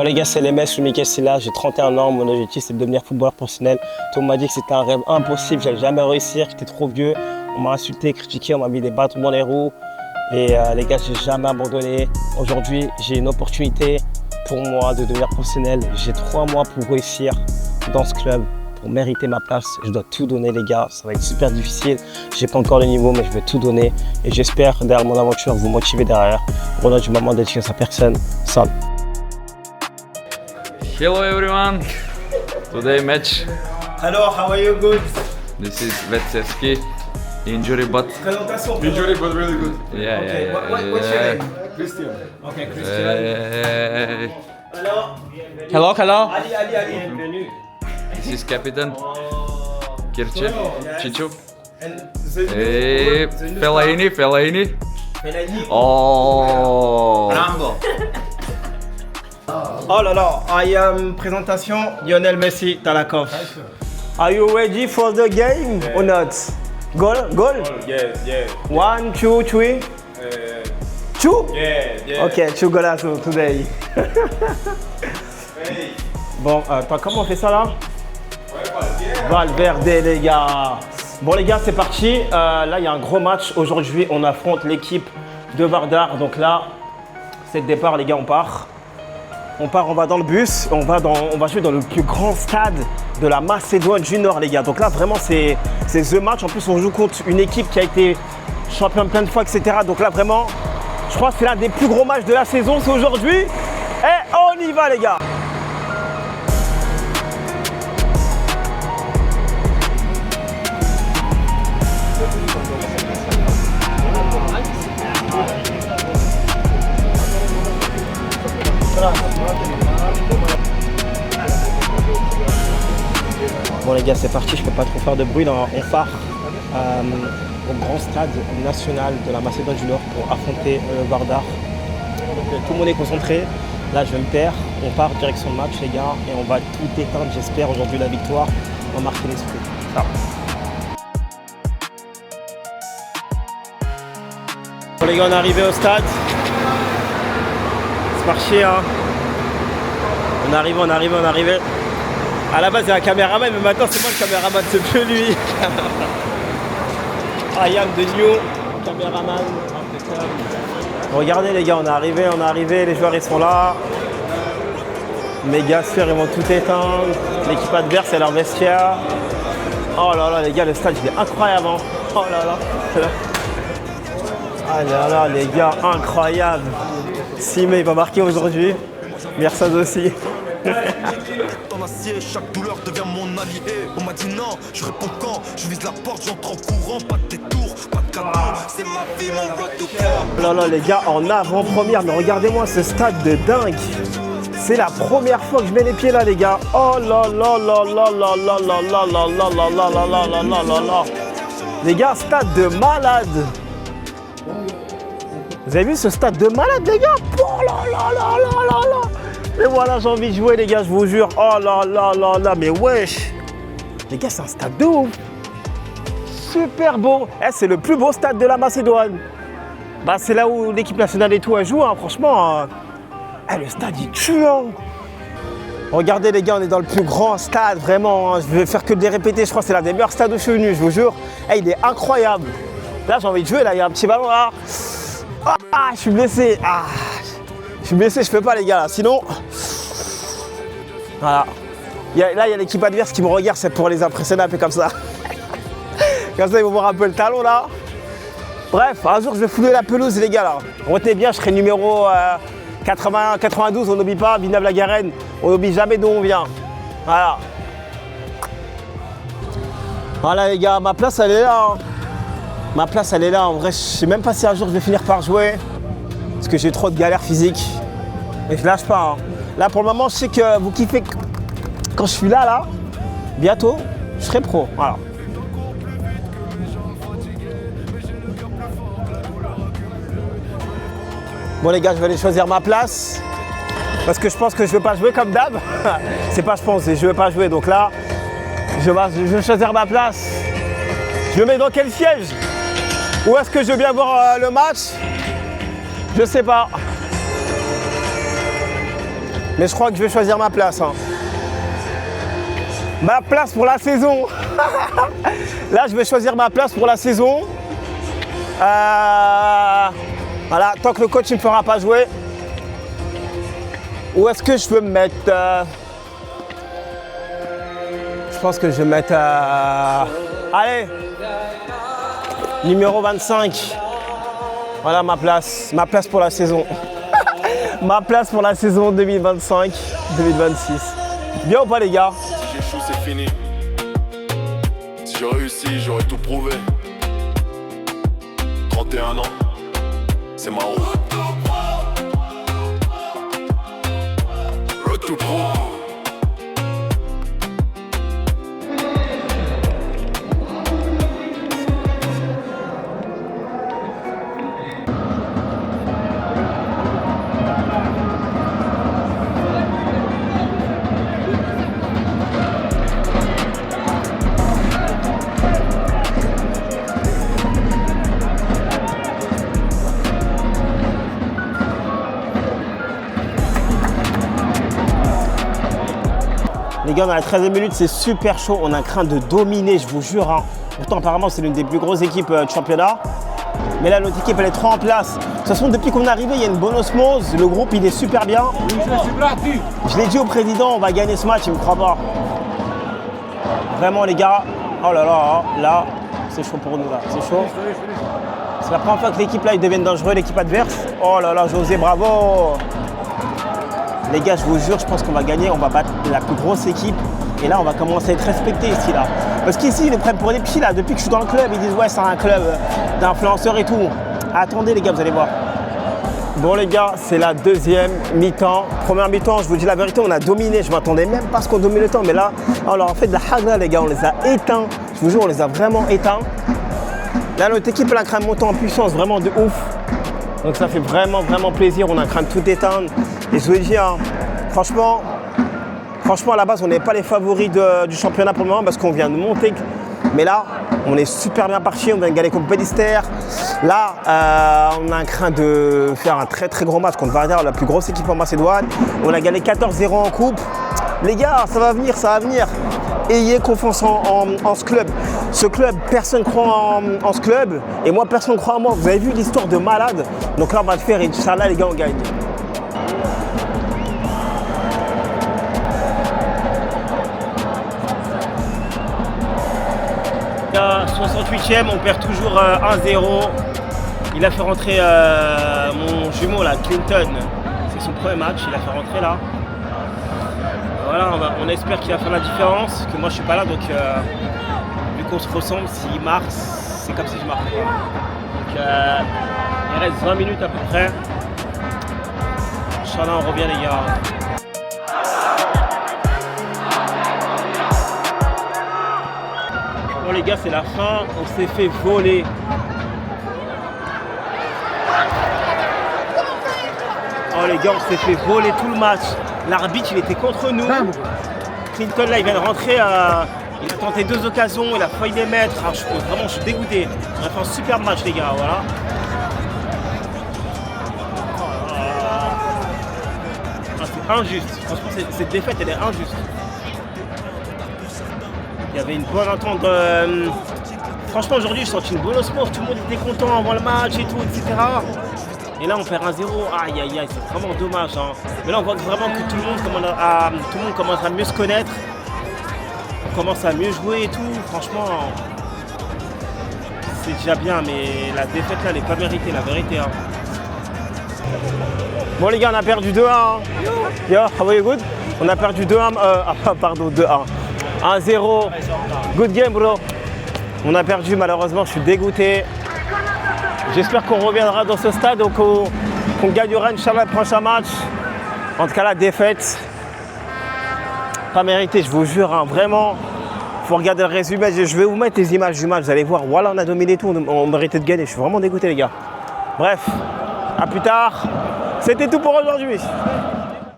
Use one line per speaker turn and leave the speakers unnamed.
Bon les gars, c'est les messes, je suis Mickaël Sylla, j'ai 31 ans, mon objectif c'est de devenir footballeur professionnel. Tout le monde m'a dit que c'était un rêve impossible, j'allais jamais réussir, que j'étais trop vieux. On m'a insulté, critiqué, on m'a mis des bâtons dans les roues. Et les gars, j'ai jamais abandonné. Aujourd'hui, j'ai une opportunité pour moi de devenir professionnel. J'ai 3 mois pour réussir dans ce club, pour mériter ma place. Je dois tout donner les gars, ça va être super difficile. J'ai pas encore le niveau, mais je vais tout donner. Et j'espère, derrière mon aventure, vous motiver derrière. On a du moment d'éduquer sa personne. Salut.
Hello everyone. Today match.
Hello, how are you? Good.
This is Vetsevsky. Injury but
Présentation.
Injury, but really good.
yeah,
Okay,
yeah,
what's your
yeah.
name?
Christian.
Okay, Christian.
Hello.
Hello. Ali, bienvenue.
This is Captain Kirche, Chicho.
And the
Hey,
new
Fellaini.
Fellaini.
Oh.
Rambo. Oh là là, I am présentation Lionel Messi, Talakov. Are you ready for the game or not? Goal?
Yeah.
1, 2, 3. 2?
Yeah.
Ok, 2 golazo today. Bon, attends, comment on fait ça là? Valverde les gars. Bon les gars, c'est parti. Là, il y a un gros match. Aujourd'hui, on affronte l'équipe de Vardar. Donc là, c'est le départ les gars, on part. On va dans le bus, on va jouer dans le plus grand stade de la Macédoine du Nord les gars. Donc là vraiment c'est the match. En plus on joue contre une équipe qui a été championne plein de fois, etc. Donc là vraiment, je crois que c'est l'un des plus gros matchs de la saison, c'est aujourd'hui. Et on y va les gars. Bon les gars, c'est parti, je peux pas trop faire de bruit. On part au grand stade national de la Macédoine du Nord pour affronter Vardar. Donc tout le monde est concentré. Là je vais me taire. On part direction le match les gars et on va tout éteindre, j'espère aujourd'hui la victoire. On va marquer l'esprit. Bon les gars, on est arrivé au stade. C'est parti hein. On est arrivé. À la base, il y a un caméraman, mais maintenant, c'est moi le caméraman, c'est plus lui. Ayam de New, caméraman. Bon, regardez, les gars, on est arrivé, les joueurs, ils sont là. Méga sphère, ils vont tout éteindre. L'équipe adverse, c'est leur vestiaire. Oh là là, les gars, le stade, il est incroyable. Hein. Oh là là. Ah là là, les gars, incroyable. Simé, il va marquer aujourd'hui. Mercedes aussi.
Dans l'acier, chaque douleur devient mon allié. On m'a dit non, je réponds quand. Je vise la porte, j'entre en courant. Pas de détour, pas de cadeau. C'est ma vie, mon road to faire.
Là là les gars, en avant-première, mais regardez-moi ce stade de dingue. C'est la première fois que je mets les pieds là les gars. Oh là là là là là là là là là là là là là là là là là là. Les gars, stade de malade. Vous avez vu ce stade de malade les gars? Oh là là là là là là. Et voilà, j'ai envie de jouer les gars, je vous jure. Oh là là là là, mais wesh. Les gars, c'est un stade de ouf. Super beau. C'est le plus beau stade de la Macédoine. Bah, c'est là où l'équipe nationale et tout elle joue, hein, franchement. Le stade, il tue. Hein. Regardez les gars, on est dans le plus grand stade, vraiment. Hein. Je vais faire que de les répéter, je crois que c'est l'un des meilleurs stades où je suis venu, je vous jure. Il est incroyable. Là, j'ai envie de jouer, là, il y a un petit ballon là. Ah, je suis blessé. Je suis blessé, je peux pas les gars là, sinon. Voilà. Là il y a l'équipe adverse qui me regarde, c'est pour les impressionner un peu comme ça. Comme ça ils vont voir un peu le talon là. Bref, un jour je vais fouler la pelouse les gars là. Retenez bien, je serai numéro 92, on n'oublie pas, Villeneuve-la-Garenne, on n'oublie jamais d'où on vient. Voilà. Voilà les gars, ma place elle est là. Hein. Ma place elle est là, en vrai je sais même pas si un jour je vais finir par jouer. Parce que j'ai trop de galères physiques. Et je lâche pas. Hein. Là pour le moment je sais que vous kiffez quand je suis là, bientôt, je serai pro. Voilà. Bon les gars, je vais aller choisir ma place. Parce que je pense que je ne vais pas jouer comme d'hab. C'est pas je pense, je ne vais pas jouer. Donc là, je vais choisir ma place. Je me mets dans quel siège? Où est-ce que je viens voir le match? Je sais pas. Mais je crois que je vais choisir ma place. Hein. Ma place pour la saison. Là, je vais choisir ma place pour la saison. Voilà, tant que le coach ne me fera pas jouer. Où est-ce que je peux me mettre Je pense que je vais mettre... Allez, numéro 25. Voilà ma place pour la saison. Ma place pour la saison 2025-2026. Bien ou pas les gars?
Si j'échoue, c'est fini. Si j'ai réussi, j'aurais tout prouvé. 31 ans, c'est ma route. Road to pro.
Les gars, on est à la 13e minute, c'est super chaud. On a craint de dominer, je vous jure. Hein. Pourtant, apparemment, c'est l'une des plus grosses équipes du championnat. Mais là, notre équipe, elle est trop en place. De toute façon, depuis qu'on est arrivé, il y a une bonne osmose. Le groupe, il est super bien. Je l'ai dit au président, on va gagner ce match, il ne me croit pas. Vraiment, les gars. Oh là là, là, c'est chaud pour nous, là. C'est chaud. C'est la première fois que l'équipe, là, ils deviennent dangereux, l'équipe adverse. Oh là là, José, bravo. Les gars, je vous jure, je pense qu'on va gagner, on va battre la plus grosse équipe. Et là, on va commencer à être respecté ici, là. Parce qu'ici, ils nous prennent pour des petits, là. Depuis que je suis dans le club, ils disent, ouais, c'est un club d'influenceurs et tout. Attendez, les gars, vous allez voir. Bon, les gars, c'est la deuxième mi-temps. Première mi-temps, je vous dis la vérité, on a dominé. Je m'attendais même pas à ce qu'on domine le temps. Mais là, on leur a fait de la hagra, les gars. On les a éteints. Je vous jure, on les a vraiment éteints. Là, notre équipe, elle a craint de monter en puissance, vraiment de ouf. Donc, ça fait vraiment, vraiment plaisir. On a craint de tout éteindre. Et je vous dis, hein, franchement, à la base, on n'est pas les favoris du championnat pour le moment parce qu'on vient de monter. Mais là, on est super bien parti. On vient de gagner contre Pélister. Là, on a craint de faire un très, très gros match contre Vardar, la plus grosse équipe en Macédoine. On a gagné 14-0 en coupe. Les gars, ça va venir, ça va venir. Ayez confiance en ce club. Ce club, personne ne croit en ce club. Et moi, personne ne croit en moi. Vous avez vu l'histoire de malade. Donc là, on va le faire. Inch'Allah, les gars, on gagne. À 68e, on perd toujours 1-0. Il a fait rentrer mon jumeau là, Clinton. C'est son premier match, il a fait rentrer là. Voilà, on espère qu'il va faire la différence, que moi je suis pas là, donc vu qu'on se ressemble, s'il marque, c'est comme si je marque. Donc il reste 20 minutes à peu près. Inch'Allah, on revient les gars. Bon les gars, c'est la fin, on s'est fait voler. Oh les gars, on s'est fait voler tout le match. L'arbitre, il était contre nous. Clinton, là, il vient de rentrer. Il a tenté 2 occasions, il a failli les mettre. Alors, vraiment, je suis dégoûté. On a fait un super match, les gars, voilà. C'est injuste. Franchement, cette défaite, elle est injuste. Il y avait une bonne entente. Franchement, aujourd'hui, j'ai senti une bonne osmose. Tout le monde était content avant le match et tout, etc. Et là, on perd 1-0. Aïe, aïe, aïe, c'est vraiment dommage. Hein. Mais là, on voit vraiment que tout le monde commence à mieux se connaître. On commence à mieux jouer et tout. Franchement, c'est déjà bien. Mais la défaite, là, elle n'est pas méritée, la vérité. Hein. Bon, les gars, on a perdu 2-1. Hein. Yo, how are you good? On a perdu 2-1. Pardon, 2-1. 1-0. Good game, bro. On a perdu, malheureusement, je suis dégoûté. J'espère qu'on reviendra dans ce stade, qu'on gagnera, Inch'Allah, le prochain match. En tout cas, la défaite, pas méritée, je vous jure, hein, vraiment. Il faut regarder le résumé. Je vais vous mettre les images du match, vous allez voir. Voilà, on a dominé tout, on méritait de gagner. Je suis vraiment dégoûté, les gars. Bref, à plus tard. C'était tout pour aujourd'hui.